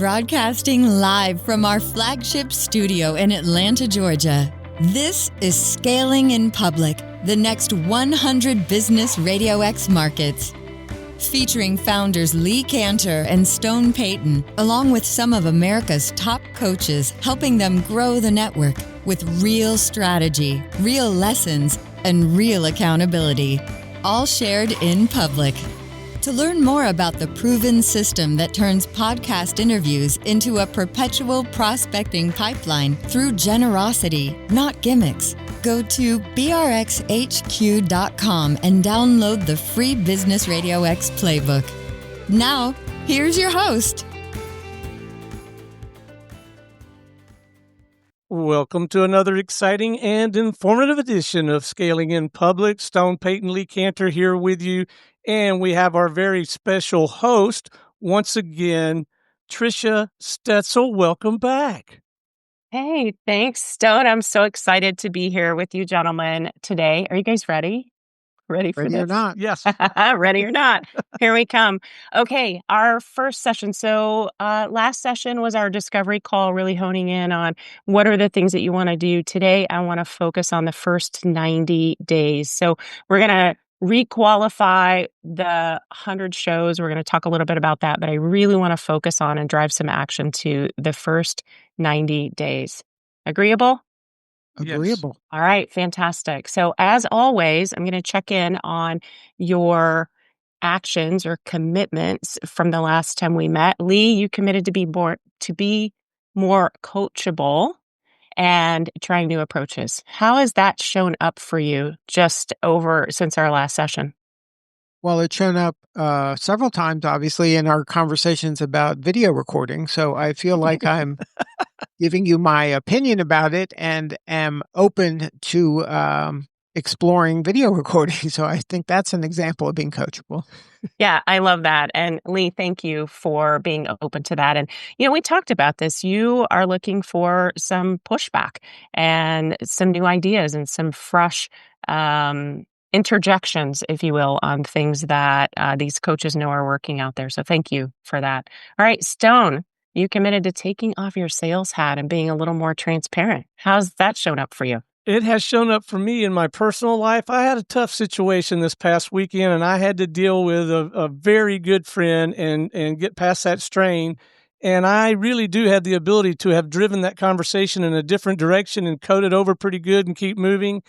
broadcasting live from our flagship studio in Atlanta, Georgia. This is Scaling in Public, the next 100 Business Radio X markets. Featuring founders Lee Cantor and Stone Payton, along with some of America's top coaches, helping them grow the network with real strategy, real lessons, and real accountability, all shared in public. To learn more about the proven system that turns podcast interviews into a perpetual prospecting pipeline through generosity, not gimmicks, go to brxhq.com and download the free Business Radio X playbook. Now, here's your host. Welcome to another exciting and informative edition of Scaling in Public. Stone Payton, Lee Cantor here with you. And we have our very special host, once again, Tricia Stetzel. Welcome back. Hey, thanks, Stone. I'm so excited to be here with you gentlemen today. Are you guys ready? Ready for Ready this? or not? Yes. Ready or not. Here we come. Okay, our first session. So last session was our discovery call, really honing in on what are the things that you want to do. Today, I want to focus on the first 90 days. So we're going to requalify the 100 shows. We're going to talk a little bit about that, but I really want to focus on and drive some action to the first 90 days. Agreeable? Agreeable. All right, fantastic. So as always, I'm going to check in on your actions or commitments from the last time we met. Lee, you committed to be more coachable and trying new approaches. How has that shown up for you just over since our last session? Well, it's shown up several times, obviously, in our conversations about video recording. So I feel like I'm giving you my opinion about it and am open to exploring video recording. So I think that's an example of being coachable. Yeah, I love that. And Lee, thank you for being open to that. And, we talked about this. You are looking for some pushback and some new ideas and some fresh interjections, if you will, on things that these coaches know are working out there. So thank you for that. All right, Stone, you committed to taking off your sales hat and being a little more transparent. How's that shown up for you? It has shown up for me in my personal life. I had a tough situation this past weekend, and I had to deal with a very good friend and get past that strain. And I really do have the ability to have driven that conversation in a different direction and code it over pretty good and keep moving.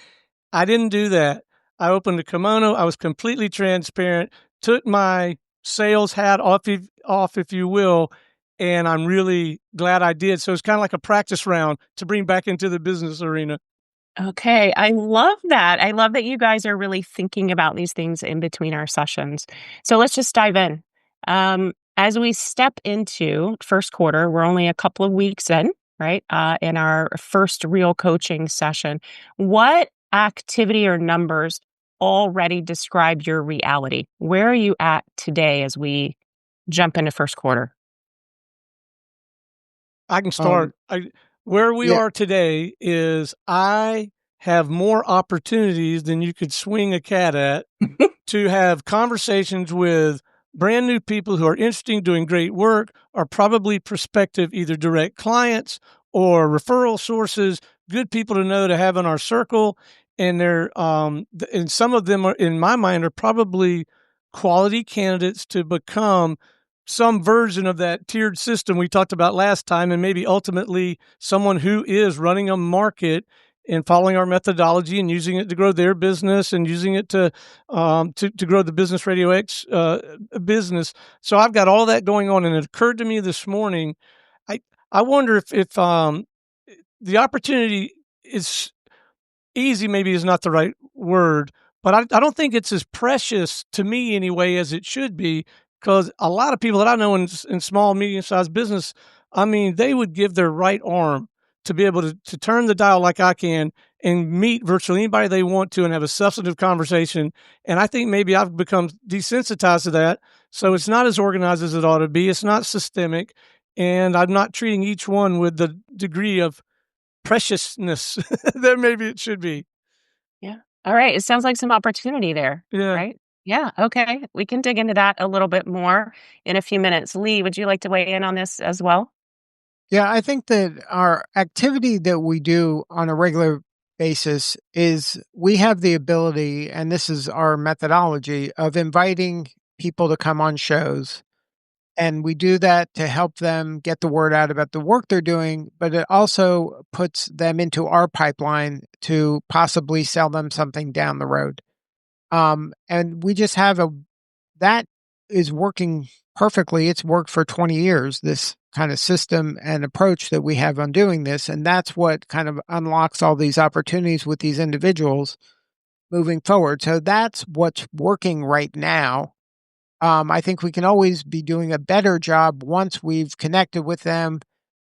I didn't do that. I opened a kimono. I was completely transparent, took my sales hat off, if you will, and I'm really glad I did. So it's kind of like a practice round to bring back into the business arena. Okay, I love that. I love that you guys are really thinking about these things in between our sessions. So let's just dive in. As we step into first quarter, we're only a couple of weeks in, right? In our first real coaching session. What activity or numbers already describe your reality? Where are you at today as we jump into first quarter? I can start. Where we are today is I have more opportunities than you could swing a cat at to have conversations with brand new people who are interesting, doing great work, are probably prospective, either direct clients or referral sources, good people to know to have in our circle. And they're, and some of them are, in my mind, are probably quality candidates to become some version of that tiered system we talked about last time, and maybe ultimately someone who is running a market and following our methodology and using it to grow their business and using it to grow the Business Radio X business. So I've got all that going on, and it occurred to me this morning. I wonder if the opportunity is easy. Maybe is not the right word, but I don't think it's as precious to me anyway as it should be. Because a lot of people that I know in small, medium-sized business, I mean, they would give their right arm to be able to turn the dial like I can and meet virtually anybody they want to and have a substantive conversation. And I think maybe I've become desensitized to that. So it's not as organized as it ought to be. It's not systemic. And I'm not treating each one with the degree of preciousness that maybe it should be. Yeah. All right. It sounds like some opportunity there. Yeah. Right? Yeah, okay. We can dig into that a little bit more in a few minutes. Lee, would you like to weigh in on this as well? Yeah, I think that our activity that we do on a regular basis is we have the ability, and this is our methodology, of inviting people to come on shows. And we do that to help them get the word out about the work they're doing, but it also puts them into our pipeline to possibly sell them something down the road. And we just have that is working perfectly. It's worked for 20 years, this kind of system and approach that we have on doing this. And that's what kind of unlocks all these opportunities with these individuals moving forward. So that's what's working right now. I think we can always be doing a better job once we've connected with them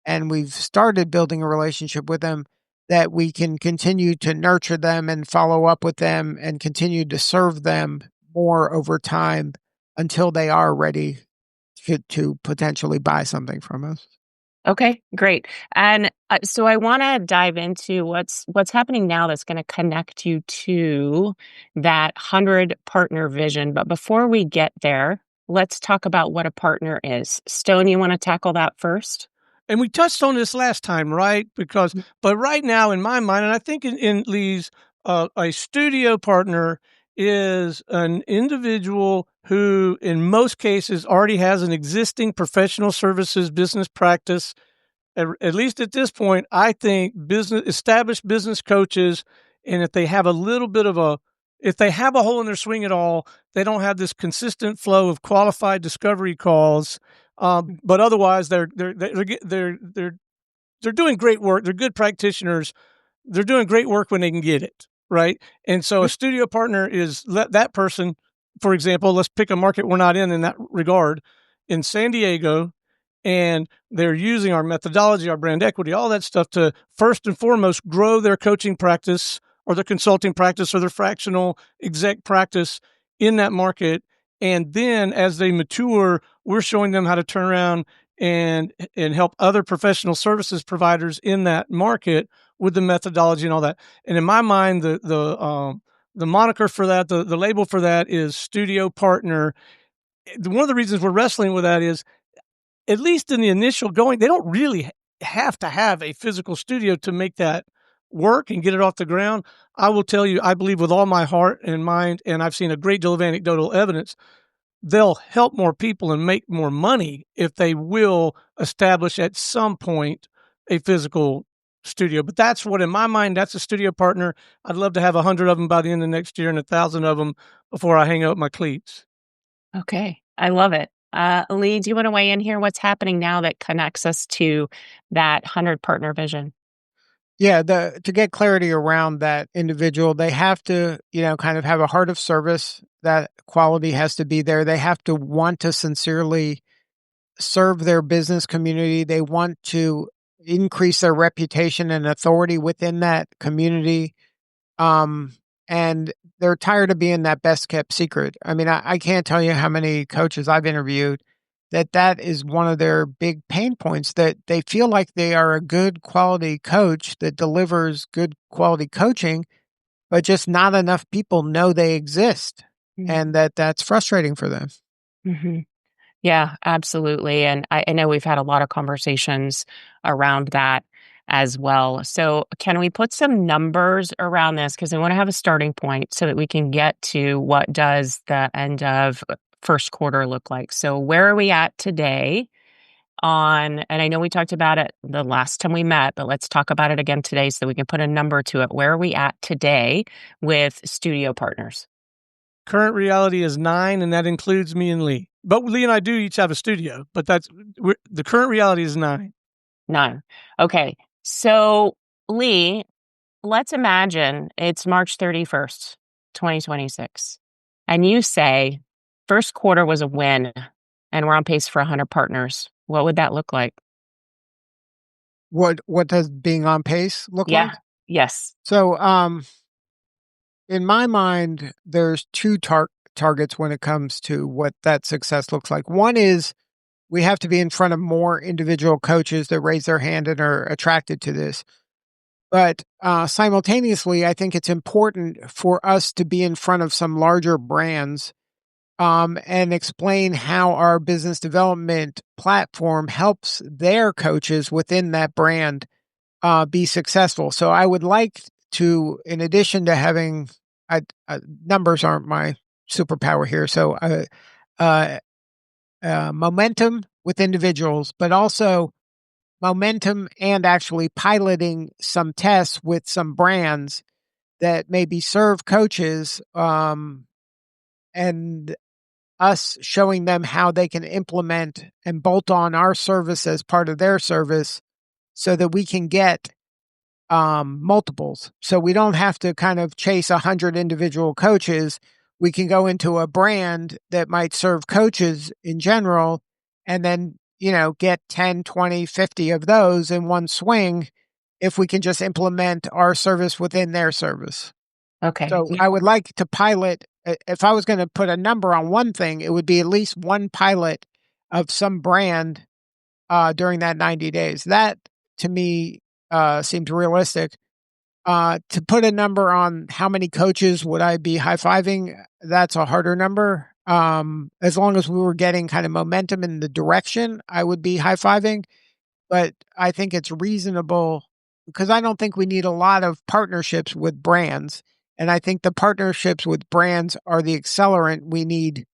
and we've started building a relationship with them, that we can continue to nurture them and follow up with them and continue to serve them more over time until they are ready to potentially buy something from us. Okay, great. And so I want to dive into what's happening now that's going to connect you to that 100 partner vision. But before we get there, let's talk about what a partner is. Stone, you want to tackle that first? And we touched on this last time, right? But right now, in my mind, and I think in Lee's, a studio partner is an individual who, in most cases, already has an existing professional services business practice. At least at this point, I think established business coaches, and if they have if they have a hole in their swing at all, they don't have this consistent flow of qualified discovery calls. But otherwise, they're doing great work. They're good practitioners. They're doing great work when they can get it, right? And so a studio partner is that person, for example, let's pick a market we're not in that regard, in San Diego, and they're using our methodology, our brand equity, all that stuff to first and foremost grow their coaching practice or their consulting practice or their fractional exec practice in that market. And then as they mature, we're showing them how to turn around and help other professional services providers in that market with the methodology and all that. And in my mind, the moniker for that, the label for that is studio partner. One of the reasons we're wrestling with that is, at least in the initial going, they don't really have to have a physical studio to make that work and get it off the ground. I will tell you, I believe with all my heart and mind, and I've seen a great deal of anecdotal evidence, they'll help more people and make more money if they will establish at some point a physical studio. But that's what, in my mind, that's a studio partner. I'd love to have 100 of them by the end of next year and 1,000 of them before I hang up my cleats. Okay, I love it. Lee, do you want to weigh in here? What's happening now that connects us to that 100 partner vision? Yeah, to get clarity around that individual, they have to, kind of have a heart of service. That quality has to be there. They have to want to sincerely serve their business community. They want to increase their reputation and authority within that community. And they're tired of being that best kept secret. I mean, I can't tell you how many coaches I've interviewed that is one of their big pain points, that they feel like they are a good quality coach that delivers good quality coaching, but just not enough people know they exist, and that's frustrating for them. Mm-hmm. Yeah, absolutely. And I know we've had a lot of conversations around that as well. So, can we put some numbers around this? Because I want to have a starting point so that we can get to what does the end of first quarter look like. So, where are we at today and I know we talked about it the last time we met, but let's talk about it again today so we can put a number to it. Where are we at today with studio partners? Current reality is 9, and that includes me and Lee. But Lee and I do each have a studio, but the current reality is 9. 9. Okay. So, Lee, let's imagine it's March 31st, 2026, and you say first quarter was a win and we're on pace for 100 partners. What would that look like? What does being on pace look like? Yes. So, in my mind, there's two targets when it comes to what that success looks like. One is we have to be in front of more individual coaches that raise their hand and are attracted to this. But simultaneously, I think it's important for us to be in front of some larger brands and explain how our business development platform helps their coaches within that brand be successful. So I would like to, in addition to having numbers aren't my superpower here, so momentum with individuals, but also momentum and actually piloting some tests with some brands that maybe serve coaches, and us showing them how they can implement and bolt on our service as part of their service so that we can get multiples. So we don't have to kind of chase 100 individual coaches. We can go into a brand that might serve coaches in general and then, get 10, 20, 50 of those in one swing if we can just implement our service within their service. Okay. So I would like to pilot. If I was going to put a number on one thing, it would be at least one pilot of some brand during that 90 days. That, to me, seems realistic. To put a number on how many coaches would I be high-fiving, that's a harder number. As long as we were getting kind of momentum in the direction, I would be high-fiving. But I think it's reasonable because I don't think we need a lot of partnerships with brands. And I think the partnerships with brands are the accelerant we need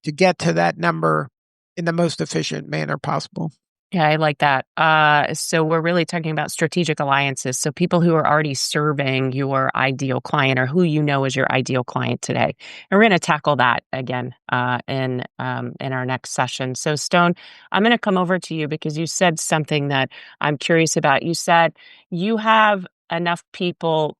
to get to that number in the most efficient manner possible. Yeah, I like that. So we're really talking about strategic alliances. So people who are already serving your ideal client or who you know is your ideal client today. And we're going to tackle that again in our next session. So Stone, I'm going to come over to you because you said something that I'm curious about. You said you have enough people.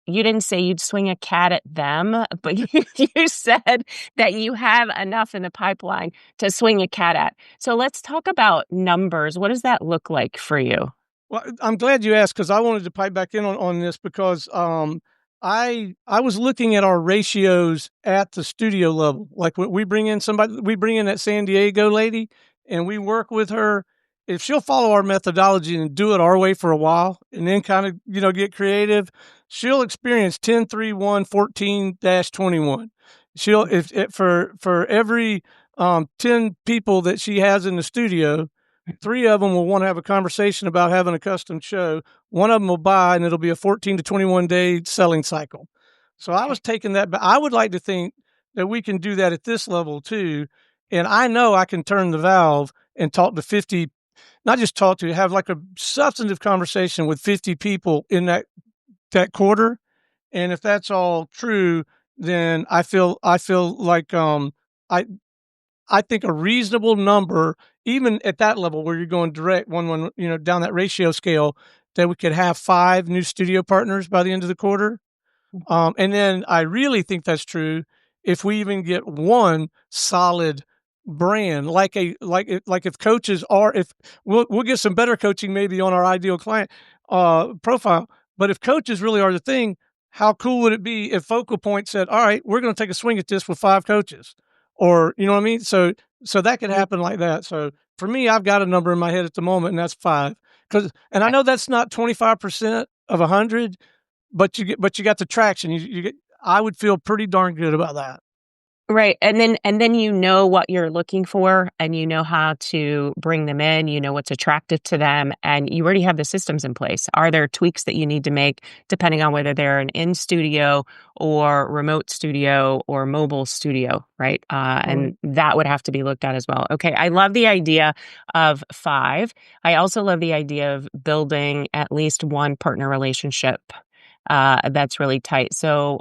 You didn't say you'd swing a cat at them, but you said that you have enough in the pipeline to swing a cat at. So let's talk about numbers. What does that look like for you? Well, I'm glad you asked because I wanted to pipe back in on this because I was looking at our ratios at the studio level. Like when we bring in that San Diego lady, and we work with her. If she'll follow our methodology and do it our way for a while, and then kind of get creative, she'll experience 10, 3, 1, 14-21. She'll for every 10 people that she has in the studio, 3 of them will want to have a conversation about having a custom show. 1 of them will buy, and it'll be a 14 to 21 day selling cycle. So I was taking that, but I would like to think that we can do that at this level too. And I know I can turn the valve and talk to 50, not just talk to, have like a substantive conversation with 50 people in that quarter. And if that's all true, then I feel like I think a reasonable number, even at that level where you're going direct one, down that ratio scale, that we could have 5 new studio partners by the end of the quarter. And then I really think that's true if we even get one solid brand, like if coaches are, if we'll get some better coaching maybe on our ideal client profile, but if coaches really are the thing, how cool would it be if Focal Point said, all right, we're going to take a swing at this with 5 coaches, or, you know what I mean? So that could happen like that. So for me, I've got a number in my head at the moment, and that's 5. And I know that's not 25% of 100, but you got the traction. You get. I would feel pretty darn good about that. Right. And then you know what you're looking for and you know how to bring them in, you know what's attractive to them, and you already have the systems in place. Are there tweaks that you need to make depending on whether they're an in-studio or remote studio or mobile studio, right? And that would have to be looked at as well. Okay. I love the idea of 5. I also love the idea of building at least one partner relationship that's really tight. So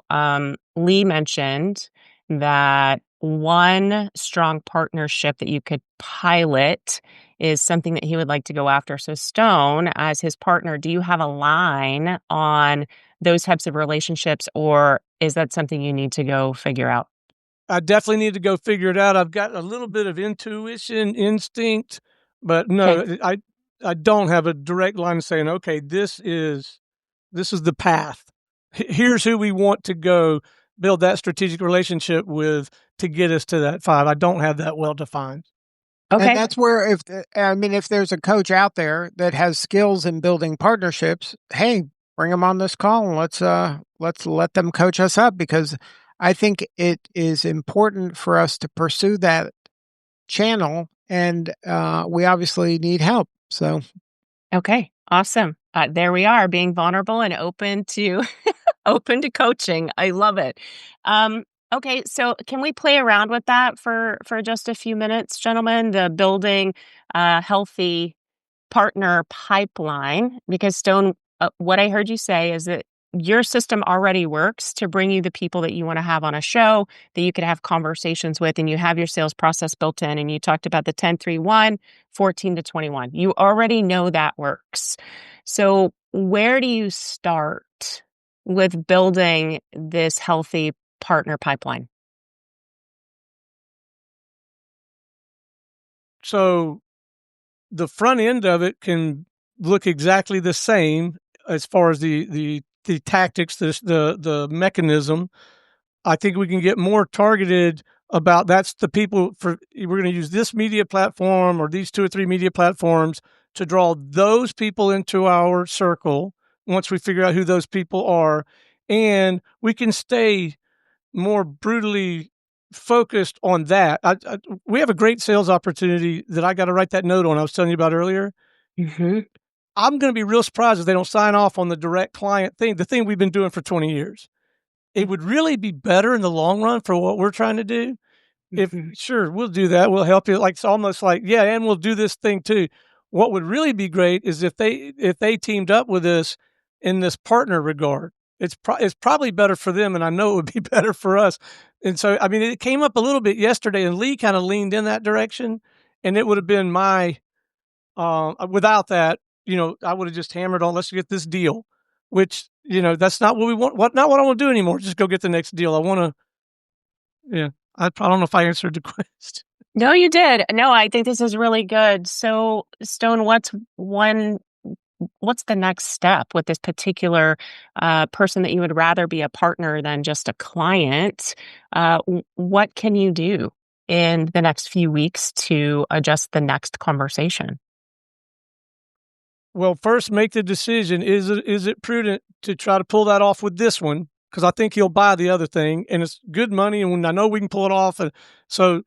Lee mentioned that one strong partnership that you could pilot is something that he would like to go after. So Stone, as his partner, do you have a line on those types of relationships, or is that something you need to go figure out? I definitely need to go figure it out. I've got a little bit of intuition, instinct, but no, Okay. I don't have a direct line saying, okay, this is the path. Here's who we want to go build that strategic relationship with to get us to that 5. I don't have that well defined. Okay. And that's where, if there's a coach out there that has skills in building partnerships, hey, bring them on this call and let's let them coach us up, because I think it is important for us to pursue that channel, and we obviously need help. So, Okay, awesome. There we are, being vulnerable and open to open to coaching. I love it. Okay, so can we play around with that for just a few minutes, gentlemen? The building a healthy partner pipeline, because Stone, what I heard you say is that your system already works to bring you the people that you want to have on a show that you could have conversations with, and you have your sales process built in. And you talked about the 10-3-1, 14 to 21. You already know that works. So, where do you start with building this healthy partner pipeline? So the front end of it can look exactly the same as far as the tactics, the mechanism. I think we can get more targeted about that's the people for we're going to use this media platform or these 2 or 3 media platforms to draw those people into our circle once we figure out who those people are. And we can stay more brutally focused on that. We have a great sales opportunity that I got to write that note on I was telling you about earlier. Mm-hmm. I'm going to be real surprised if they don't sign off on the direct client thing, the thing we've been doing for 20 years. It would really be better in the long run for what we're trying to do. If sure, we'll do that. We'll help you. Like it's almost like, yeah, and we'll do this thing too. What would really be great is if they teamed up with us in this partner regard. It's probably better for them, and I know it would be better for us. And so, I mean, it came up a little bit yesterday, and Lee kind of leaned in that direction, and it would have been my without that, I would have just hammered on, let's get this deal, which, that's not what we want. Not what I want to do anymore. Just go get the next deal. I want to, yeah. I don't know if I answered the question. No, you did. No, I think this is really good. So, Stone, what's the next step with this particular person that you would rather be a partner than just a client? What can you do in the next few weeks to adjust the next conversation? Well, first make the decision. Is it prudent to try to pull that off with this one? Because I think he'll buy the other thing, and it's good money, and I know we can pull it off. And so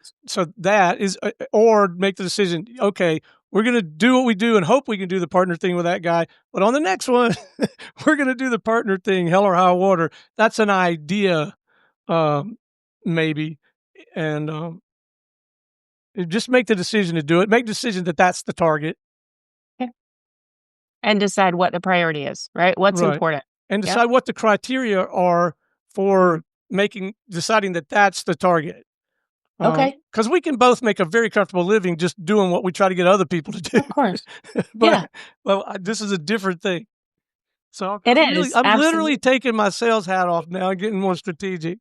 that is, or make the decision. Okay, we're going to do what we do and hope we can do the partner thing with that guy. But on the next one, we're going to do the partner thing, hell or high water. That's an idea, maybe, and just make the decision to do it. Make the decision that that's the target. Okay. And decide what the priority is, right? What's Right. important. And Yep. decide what the criteria are for deciding that that's the target. Okay. Because we can both make a very comfortable living just doing what we try to get other people to do. Of course. But Yeah. well, this is a different thing. So It I'm is. literally Absolutely. taking my sales hat off now and getting more strategic.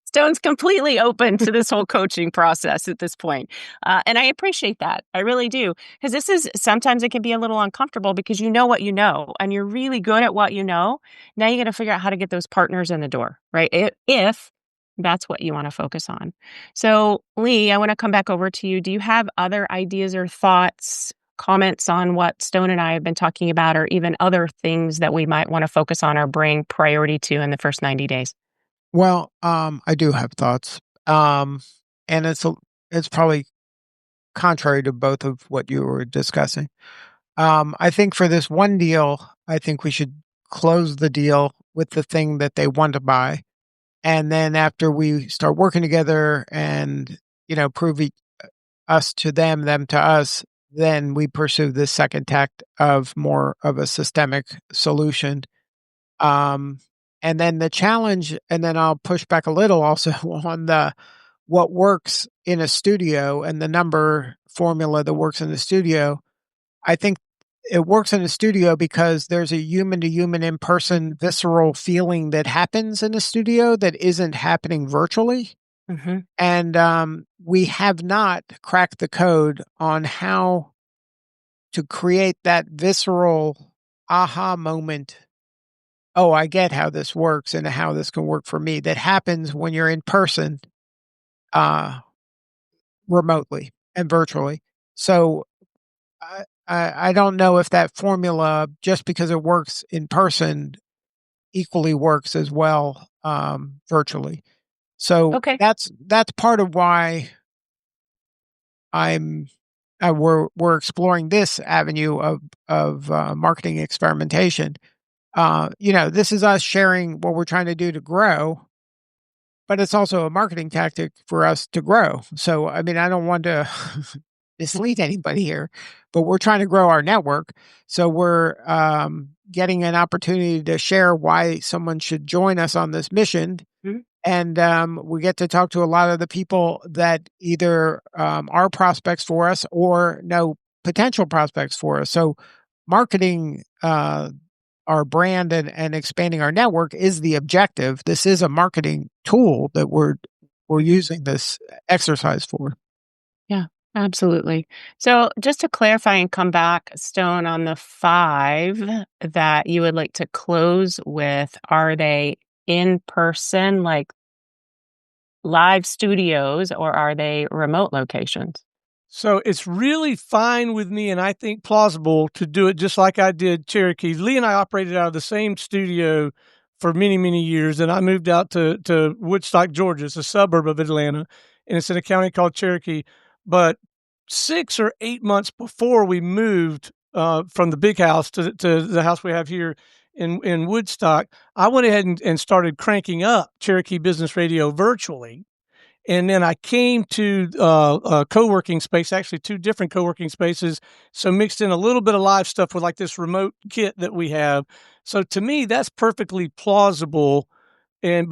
Stone's completely open to this whole coaching process at this point. And I appreciate that. I really do. Because sometimes it can be a little uncomfortable because you know what you know and you're really good at what you know. Now you got to figure out how to get those partners in the door, right? If that's what you want to focus on. So, Lee, I want to come back over to you. Do you have other ideas or thoughts, comments on what Stone and I have been talking about, or even other things that we might want to focus on or bring priority to in the first 90 days? well, I do have thoughts, and it's probably contrary to both of what you were discussing. I think for this one deal, I think we should close the deal with the thing that they want to buy. And then after we start working together and, prove us to them to us, then we pursue this second tact of more of a systemic solution. Um, and then the challenge, and then I'll push back a little also on what works in a studio and the number formula that works in the studio. I think it works in a studio because there's a human to human in person visceral feeling that happens in a studio that isn't happening virtually. Mm-hmm. And we have not cracked the code on how to create that visceral aha moment. Oh, I get how this works and how this can work for me. That happens when you're in person, uh, remotely and virtually. So I don't know if that formula, just because it works in person, equally works as well virtually. So Okay. that's part of why I'm we're exploring this avenue of marketing experimentation. This is us sharing what we're trying to do to grow, but it's also a marketing tactic for us to grow. So, I mean, I don't want to mislead anybody here, but we're trying to grow our network. So we're getting an opportunity to share why someone should join us on this mission. Mhm. And we get to talk to a lot of the people that either are prospects for us or know potential prospects for us. So marketing our brand and expanding our network is the objective. This is a marketing tool that we're using this exercise for. Yeah, absolutely. So just to clarify and come back, Stone, on the 5 that you would like to close with, are they in person, like live studios, or are they remote locations? So it's really fine with me, and I think plausible to do it just like I did Cherokee. Lee and I operated out of the same studio for many, many years, and I moved out to Woodstock, Georgia. It's a suburb of Atlanta, and it's in a county called Cherokee. But 6 or 8 months before we moved from the big house to the house we have here in Woodstock, I went ahead and started cranking up Cherokee Business Radio virtually. And then I came to a co-working space, actually 2 different co-working spaces, so mixed in a little bit of live stuff with, like, this remote kit that we have. So to me, that's perfectly plausible, and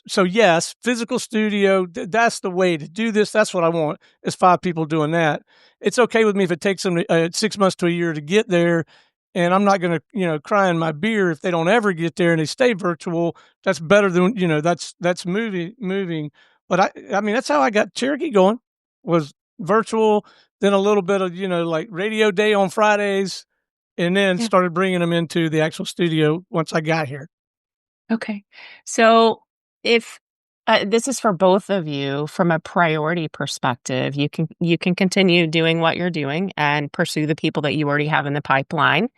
so yes, physical studio, that's the way to do this, that's what I want, is 5 people doing that. It's okay with me if it takes them 6 months to a year to get there, and I'm not gonna, cry in my beer if they don't ever get there and they stay virtual. That's better than, that's moving. But I mean, that's how I got Cherokee going, was virtual, then a little bit of, like radio day on Fridays, and then Yeah. started bringing them into the actual studio once I got here. Okay. So if this is for both of you from a priority perspective, you can continue doing what you're doing and pursue the people that you already have in the pipeline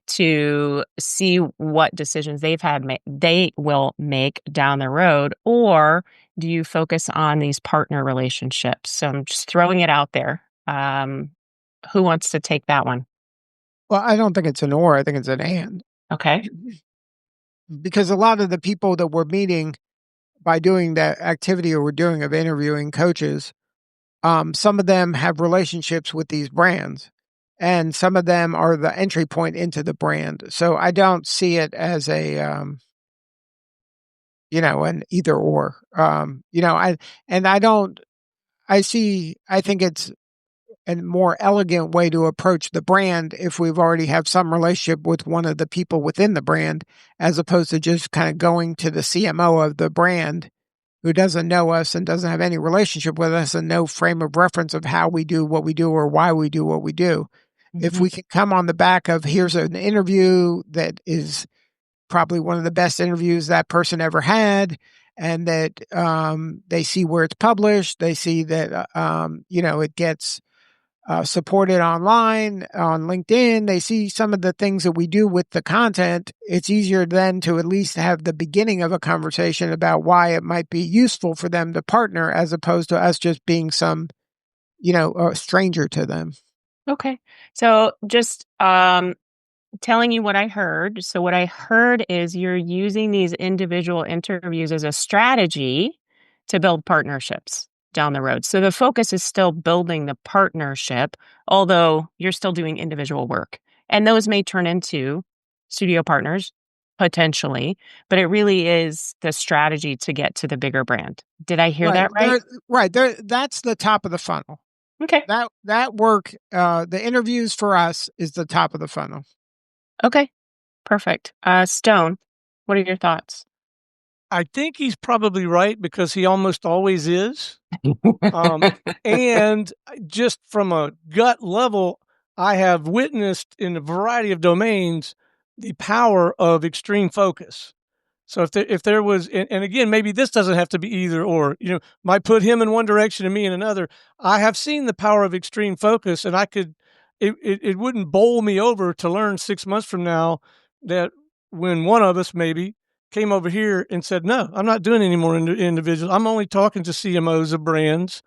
to see what decisions they will make down the road, or do you focus on these partner relationships? So I'm just throwing it out there. Who wants to take that one? Well, I don't think it's an or, I think it's an and. Okay. Because a lot of the people that we're meeting by doing that activity or we're doing of interviewing coaches, some of them have relationships with these brands, and some of them are the entry point into the brand. So I don't see it as a, an either or. I think it's a more elegant way to approach the brand if we've already have some relationship with one of the people within the brand, as opposed to just kind of going to the CMO of the brand who doesn't know us and doesn't have any relationship with us and no frame of reference of how we do what we do or why we do what we do. If we can come on the back of, here's an interview that is probably one of the best interviews that person ever had, and that they see where it's published, they see that it gets supported online on LinkedIn, they see some of the things that we do with the content, it's easier then to at least have the beginning of a conversation about why it might be useful for them to partner, as opposed to us just being some, a stranger to them. Okay. So just telling you what I heard. So what I heard is you're using these individual interviews as a strategy to build partnerships down the road. So the focus is still building the partnership, although you're still doing individual work. And those may turn into studio partners potentially, but it really is the strategy to get to the bigger brand. Did I hear that right? That's the top of the funnel. Okay. That work, the interviews for us is the top of the funnel. Okay. Perfect. Stone, what are your thoughts? I think he's probably right because he almost always is. And just from a gut level, I have witnessed in a variety of domains the power of extreme focus. So if there was, and again, maybe this doesn't have to be either or, might put him in one direction and me in another. I have seen the power of extreme focus, and it wouldn't bowl me over to learn 6 months from now that when one of us maybe came over here and said, no, I'm not doing any more individuals. I'm only talking to CMOs of brands.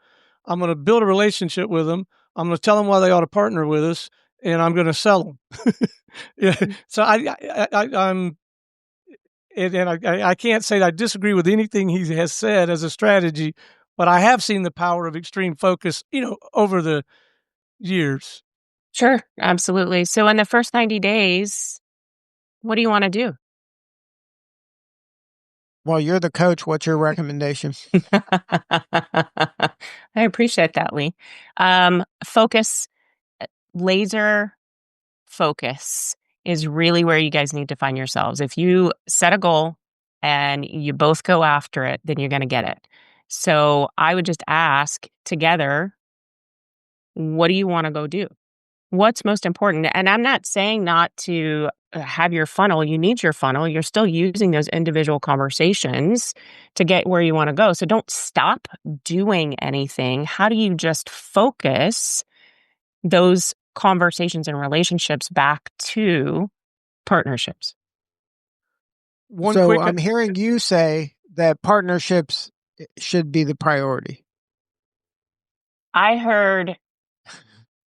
I'm going to build a relationship with them. I'm going to tell them why they ought to partner with us, and I'm going to sell them. Yeah. So I'm, and I can't say that I disagree with anything he has said as a strategy, but I have seen the power of extreme focus, over the years. Sure, absolutely. So in the first 90 days, what do you want to do? Well, you're the coach. What's your recommendation? I appreciate that, Lee. Focus, laser focus is really where you guys need to find yourselves. If you set a goal and you both go after it, then you're going to get it. So I would just ask together, what do you want to go do? What's most important? And I'm not saying not to have your funnel. You need your funnel. You're still using those individual conversations to get where you want to go. So don't stop doing anything. How do you just focus those conversations and relationships back to partnerships? I'm hearing you say that partnerships should be the priority. I heard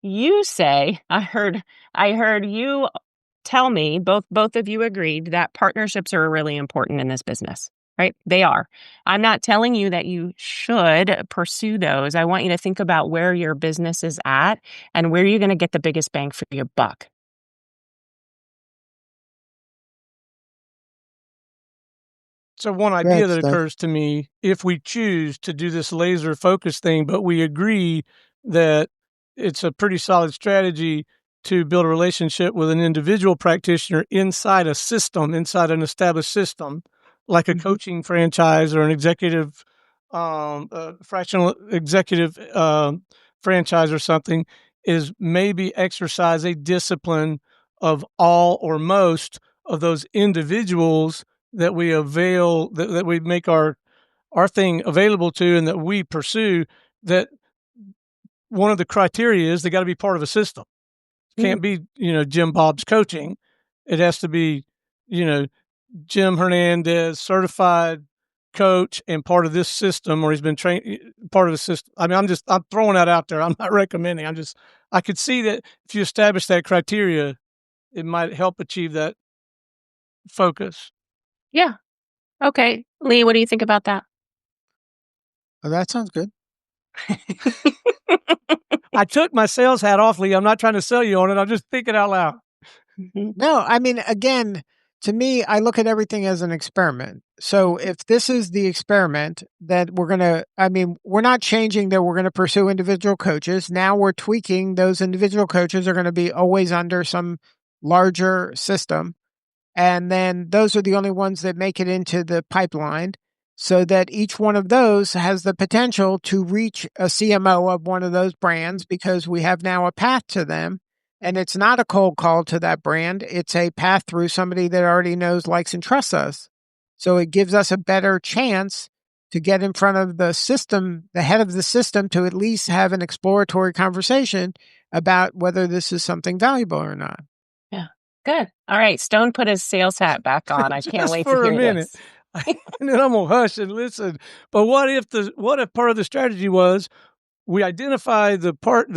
you say, I heard you tell me, both of you agreed that partnerships are really important in this business, right? They are. I'm not telling you that you should pursue those. I want you to think about where your business is at and where you're going to get the biggest bang for your buck. So one idea that occurs to me, if we choose to do this laser focus thing, but we agree that it's a pretty solid strategy to build a relationship with an individual practitioner inside a system, inside an established system, like a coaching franchise or an executive, fractional executive franchise or something, is maybe exercise a discipline of all or most of those individuals that we avail, that we make our thing available to, and that we pursue. That one of the criteria is they got to be part of a system. It can't be, Jim Bob's coaching. It has to be, Jim Hernandez, certified coach and part of this system, or he's been trained part of the system. I mean, I'm throwing that out there. I'm not recommending. I could see that if you establish that criteria, it might help achieve that focus. Yeah. Okay. Lee, what do you think about that? Oh, that sounds good. I took my sales hat off, Lee. I'm not trying to sell you on it. I'm just thinking out loud. No, I mean, again, to me, I look at everything as an experiment. So if this is the experiment that we're not changing that we're going to pursue individual coaches. Now we're tweaking those individual coaches are going to be always under some larger system. And then those are the only ones that make it into the pipeline, so that each one of those has the potential to reach a CMO of one of those brands, because we have now a path to them. And it's not a cold call to that brand. It's a path through somebody that already knows, likes, and trusts us. So it gives us a better chance to get in front of the system, the head of the system, to at least have an exploratory conversation about whether this is something valuable or not. Yeah. Good. All right. Stone put his sales hat back on. I can't wait to hear for a minute. This. And then I'm gonna hush and listen. But what if part of the strategy was we identify the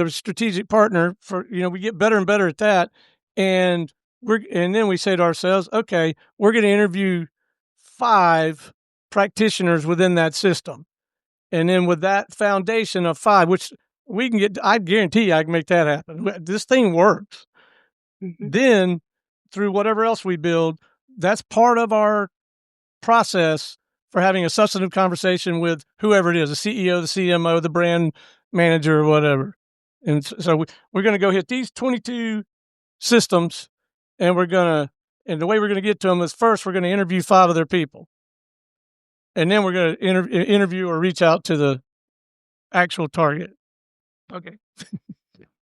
strategic partner for, we get better and better at that, and then we say to ourselves, okay, we're going to interview 5 practitioners within that system, and then with that foundation of 5, which we can get, I guarantee you I can make that happen. This thing works. Mm-hmm. Then through whatever else we build, that's part of our process for having a substantive conversation with whoever it is, the CEO, the CMO, the brand manager, or whatever. And so we're going to go hit these 22 systems, and the way we're going to get to them is, first we're going to interview 5 of their people, and then we're going to interview or reach out to the actual target. Okay.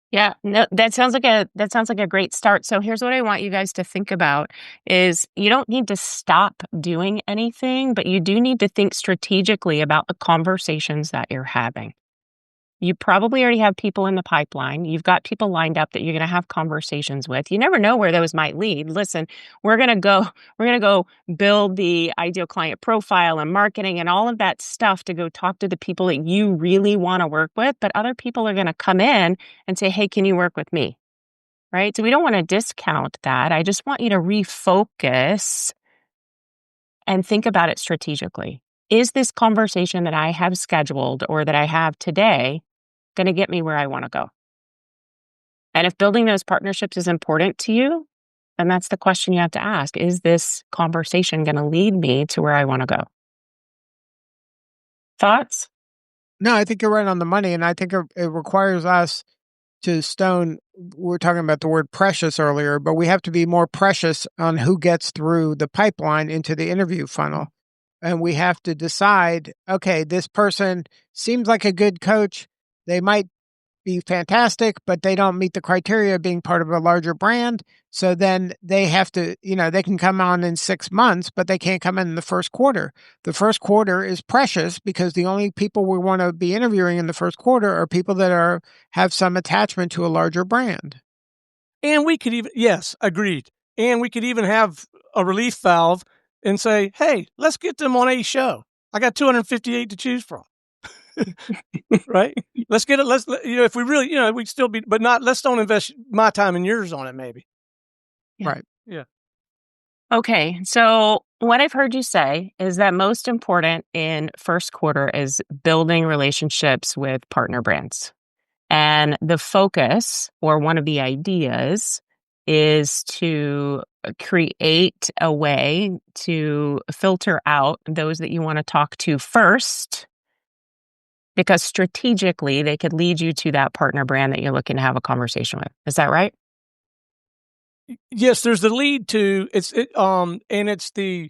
Yeah, no, that sounds like a great start. So here's what I want you guys to think about is you don't need to stop doing anything, but you do need to think strategically about the conversations that you're having. You probably already have people in the pipeline. You've got people lined up that you're going to have conversations with. You never know where those might lead. Listen, we're going to go build the ideal client profile and marketing and all of that stuff to go talk to the people that you really want to work with, but other people are going to come in and say, "Hey, can you work with me?" Right? So we don't want to discount that. I just want you to refocus and think about it strategically. Is this conversation that I have scheduled or that I have today going to get me where I want to go? And if building those partnerships is important to you, then that's the question you have to ask. Is this conversation going to lead me to where I want to go? Thoughts? No, I think you're right on the money. And I think it requires us to Stone. We were talking about the word precious earlier, but we have to be more precious on who gets through the pipeline into the interview funnel. And we have to decide, okay, this person seems like a good coach. They might be fantastic, but they don't meet the criteria of being part of a larger brand. So then they have to, they can come on in 6 months, but they can't come in the first quarter. The first quarter is precious because the only people we want to be interviewing in the first quarter are people that have some attachment to a larger brand. And we could even, yes, agreed. And we could even have a relief valve and say, hey, let's get them on a show. I got 258 to choose from. Right? Let's get it. If we really, we'd still be, but not, let's don't invest my time and yours on it, maybe. Yeah. Right. Yeah. Okay. So what I've heard you say is that most important in first quarter is building relationships with partner brands. And the focus, or one of the ideas, is to create a way to filter out those that you want to talk to first, because strategically they could lead you to that partner brand that you're looking to have a conversation with. Is that right? Yes, there's the lead to and it's the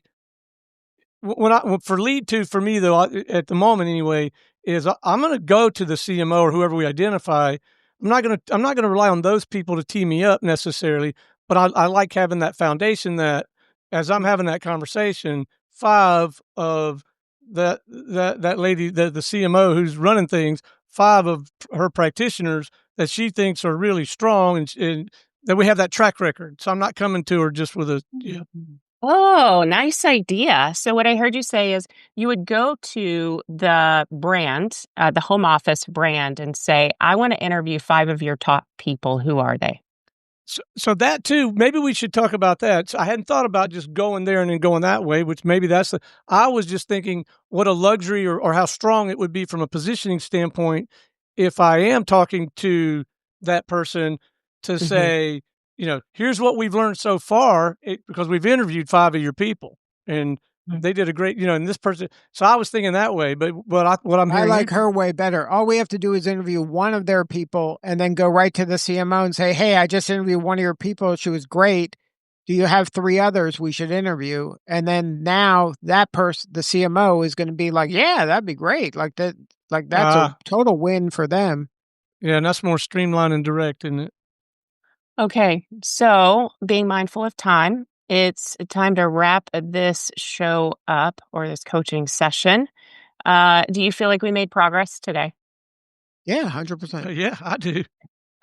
for lead to, for me though, at the moment anyway, is I'm going to go to the CMO or whoever we identify. I'm not going to rely on those people to tee me up necessarily, but I like having that foundation that as I'm having that conversation, 5 of that lady, the CMO who's running things, 5 of her practitioners that she thinks are really strong and that we have that track record. So I'm not coming to her just with a, yeah. Oh, nice idea. So what I heard you say is you would go to the brand, the home office brand, and say, I want to interview 5 of your top people. Who are they? So that too, maybe we should talk about that. So I hadn't thought about just going there and then going that way, which maybe I was just thinking what a luxury or how strong it would be from a positioning standpoint if I am talking to that person to say, here's what we've learned so far because we've interviewed 5 of your people and they did a great, and this person. So I was thinking that way, but what I'm hearing, I like her way better. All we have to do is interview one of their people and then go right to the CMO and say, hey, I just interviewed one of your people. She was great. Do you have 3 others we should interview? And then now that person, the CMO, is going to be like, yeah, that'd be great. That's a total win for them. Yeah, and that's more streamlined and direct, isn't it? Okay, so being mindful of time, it's time to wrap this show up, or this coaching session. Do you feel like we made progress today? Yeah, 100%. Yeah, I do.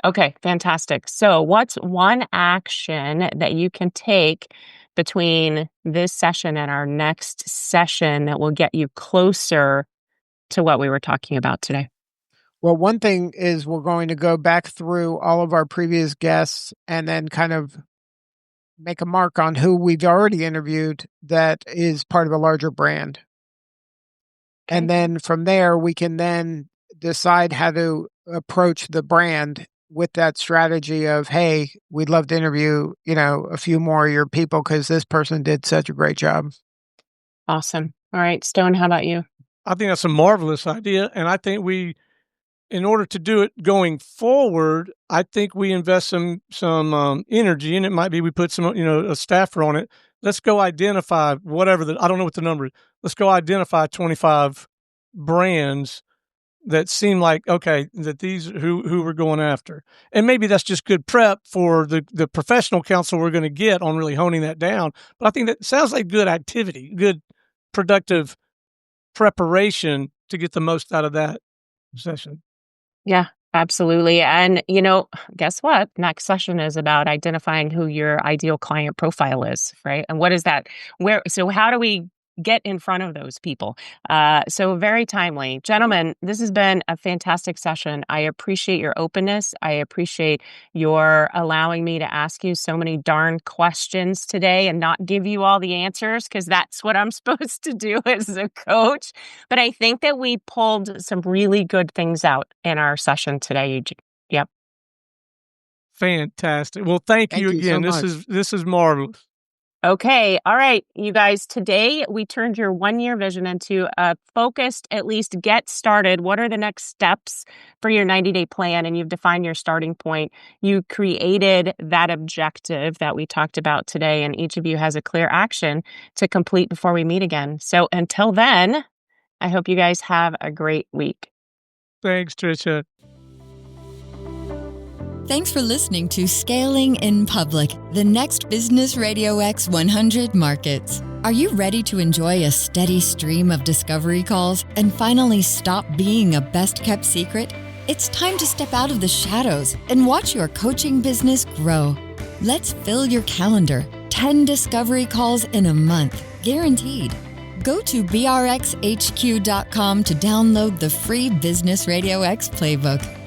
Okay, fantastic. So what's one action that you can take between this session and our next session that will get you closer to what we were talking about today? Well, one thing is we're going to go back through all of our previous guests and then kind of make a mark on who we've already interviewed that is part of a larger brand. Okay. And then from there, we can then decide how to approach the brand with that strategy of, hey, we'd love to interview, a few more of your people because this person did such a great job. Awesome. All right, Stone, how about you? I think that's a marvelous idea. And I think in order to do it going forward, I think we invest some energy, and it might be we put some, a staffer on it. Let's go identify I don't know what the number is. Let's go identify 25 brands that seem like, okay, that these who we're going after. And maybe that's just good prep for the professional counsel we're going to get on really honing that down. But I think that sounds like good activity, good productive preparation to get the most out of that session. Yeah, absolutely. And, guess what? Next session is about identifying who your ideal client profile is, right? And what is that? So how do we get in front of those people? So very timely. Gentlemen, this has been a fantastic session. I appreciate your openness. I appreciate your allowing me to ask you so many darn questions today and not give you all the answers because that's what I'm supposed to do as a coach. But I think that we pulled some really good things out in our session today, Eugene. Yep. Fantastic. Well, thank you Thank you so again. much. This is marvelous. Okay. All right, you guys. Today, we turned your 1-year vision into a focused, at least get started. What are the next steps for your 90-day plan? And you've defined your starting point. You created that objective that we talked about today, and each of you has a clear action to complete before we meet again. So until then, I hope you guys have a great week. Thanks, Tricia. Thanks for listening to Scaling in Public, the next Business Radio X 100 markets. Are you ready to enjoy a steady stream of discovery calls and finally stop being a best-kept secret? It's time to step out of the shadows and watch your coaching business grow. Let's fill your calendar. 10 discovery calls in a month, guaranteed. Go to brxhq.com to download the free Business Radio X playbook.